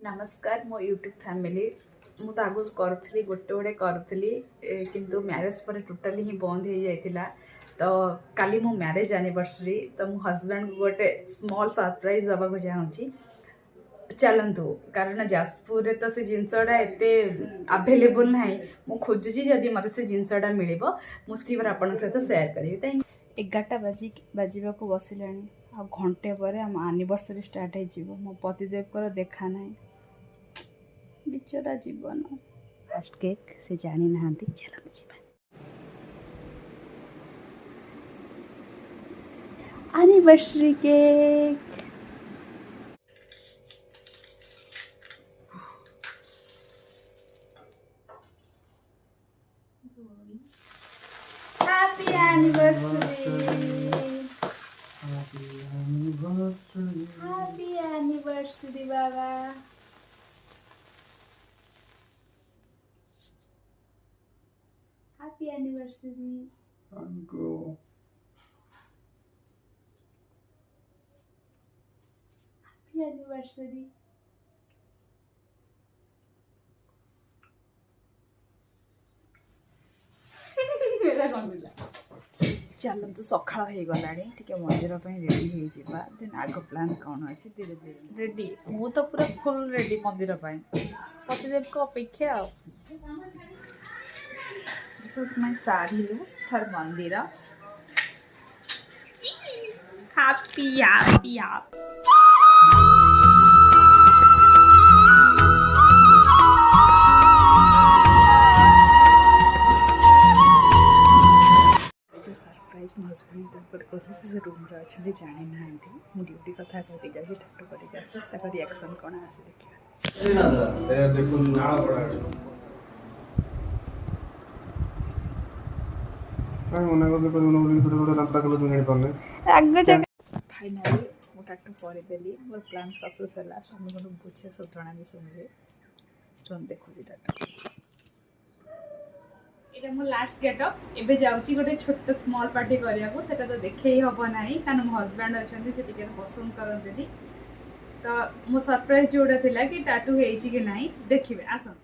नमस्कार मो YouTube family मु तो आगु करी गोटे गोटे करी किंतु मैरेज पर टोटाली ही बंद हो जाता तो काली मो मैरेज एनिवर्सरी तो मो हस्बैंड को गोटे स्मॉल सरप्राइज दबा को चाहूँगी चलतु कारण जाजपुर तो से जिनसटा एत आभेलेबल ना मु खोजुची जदि मत से जिनसटा मिल मुझे आप सहित सेयार करी 11टा बाजा को बसला आ घंटे पर आम एनिवर्सरी स्टार्ट हो मो पतिदेव को देखा ना बिचरा जीवन फर्स्ट केक से जानी ना चलते जी anniversary cake happy anniversary happy anniversary बाबा हैप्पी एनिवर्सरी हैप्पी एनिवर्सरी चलतु सका हो गला मंदिर रेडी हो देन आग प्लान कौन अच्छे धीरे धीरे रेडी मु तो पूरा फुल रेडी मंदिर पतिदेव को अपेक्षा this is my sari for मंदिर हैप्पी हैप्पी हैप्पी सरप्राइज मो हस्बैंड कथी रूम रे अच्छे जानी ना मु ड्यूटी कथा कहती जाऊँ ठाकुर करके रिएक्शन कौन आसे फाइनाली मो टाटू करदेली मोर प्लान सक्सेस है स्वामी को बुझे सब जना भी शुणवे जो देखुची टाटू ये मो लास्ट गेटअप एबे जाउची गोटे छोट स्मॉल पार्टी करिया को सेटा तो देखे ही हबो नाही कारण मो हस्बैंड अछंती से टिके पसंद करन देली तो मो सरप्राइज जोड़ा थिला कि टाटू हेची कि नाही देखिबे आसन